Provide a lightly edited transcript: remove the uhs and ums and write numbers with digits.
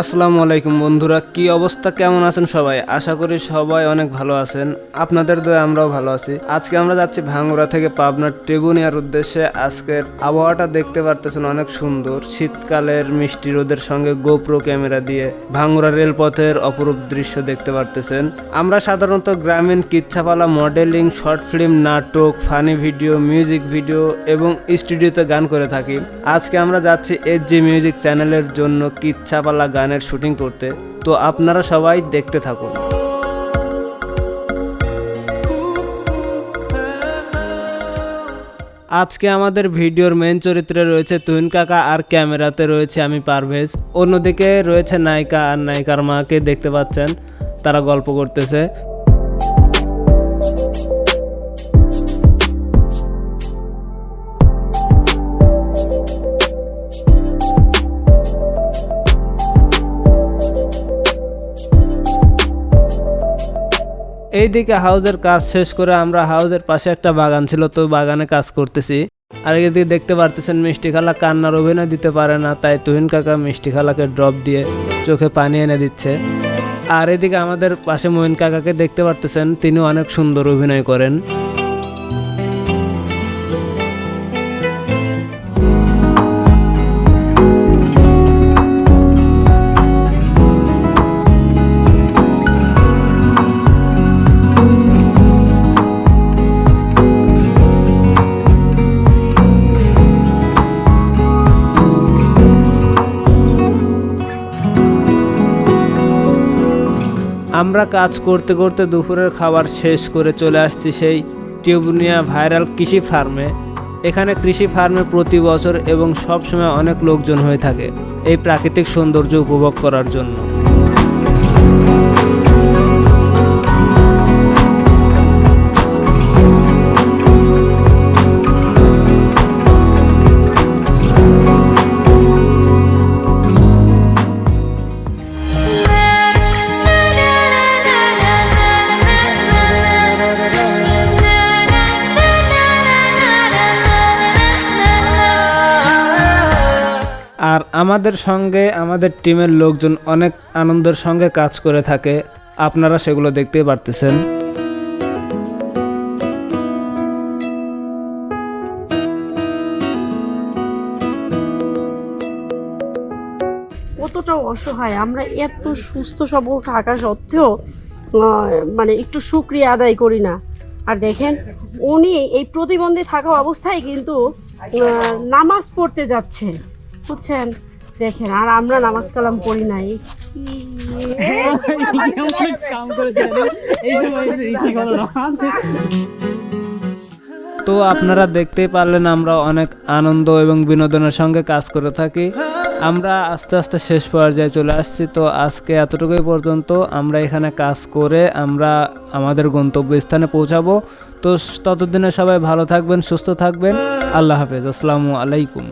আসসালামু আলাইকুম বন্ধুরা, কি অবস্থা, কেমন আছেন সবাই? আশা করি সবাই অনেক ভালো আছেন। আপনাদের দয়ে আমরাও ভালো আছি। আজকে আমরা যাচ্ছি ভাঙ্গুড়া থেকে পাবনার টেবুনিয়ার উদ্দেশ্যে। আজকের আবহাওয়াটা দেখতে পারতেছেন অনেক সুন্দর। শীতকালের মিষ্টি রোদের সঙ্গে গোপ্রো ক্যামেরা দিয়ে ভাঙ্গুড়া রেলপথের অপরূপ দৃশ্য দেখতে পারতেছেন। আমরা সাধারণত গ্রামীণ কিচ্ছাপালা, মডেলিং, শর্ট ফিল্ম, নাটক, ফানি ভিডিও, মিউজিক ভিডিও এবং স্টুডিওতে গান করে থাকি। আজকে আমরা যাচ্ছি SG মিউজিক চ্যানেলের জন্য কিচ্ছাপালা গানের শুটিং করতে। তো আপনারা সবাই দেখতে থাকুন। আজকে আমাদের ভিডিওর মেইন চরিত্রে রয়েছে তুহিন কাকা আর ক্যামেরাতে রয়েছে আমি পারভেজ। অন্যদিকে রয়েছে নায়িকা আর নায়িকার মাকে দেখতে পাচ্ছেন, তারা গল্প করতেছে। এইদিকে হাউজের কাজ শেষ করে আমরা হাউজের পাশে একটা বাগান ছিল, তো বাগানে কাজ করতেছি। আর এদিকে দেখতে পারতেছেন মিষ্টি খালা কান্নার অভিনয় দিতে পারে না, তাই তুহিন কাকা মিষ্টি খালাকে ড্রপ দিয়ে চোখে পানি এনে দিচ্ছে। আর এদিকে আমাদের পাশে মহিন কাকাকে দেখতে পারতেছেন, তিনি অনেক সুন্দর অভিনয় করেন। আমরা কাজ করতে করতে দুপুরের খাবার শেষ করে চলে আসছি সেই টেবুনিয়া ভাইরাল কৃষি ফার্মে। এখানে কৃষি ফার্মে প্রতি বছর এবং সব সময় অনেক লোকজন হয়ে থাকে এই প্রাকৃতিক সৌন্দর্য উপভোগ করার জন্য। আর আমাদের সঙ্গে আমাদের টিমের লোকজন অনেক আনন্দের সঙ্গে কাজ করে থাকে, আপনারা সেগুলো দেখতেই পারতেছেন। কতটা অসহায় আমরা, এত সুস্থ সবল থাকা সত্ত্বেও মানে একটু শুকরিয়া আদায় করি না। আর দেখেন উনি এই প্রতিবন্ধী থাকা অবস্থায় কিন্তু নামাজ পড়তে যাচ্ছে, বুঝছেন? দেখেন, আর আমরা নামাজ কালাম পড়ি নাই। তো আপনারা দেখতেই পারলেন আমরা অনেক আনন্দ এবং বিনোদনের সঙ্গে কাজ করে থাকি। আমরা আস্তে আস্তে শেষ পর্যায়ে চলে আসছি। তো আজকে এতটুকুই পর্যন্ত। আমরা এখানে কাজ করে আমরা আমাদের গন্তব্যস্থানে পৌঁছাবো। তো ততদিনে সবাই ভালো থাকবেন, সুস্থ থাকবেন। আল্লাহ হাফেজ, আসসালামু আলাইকুম।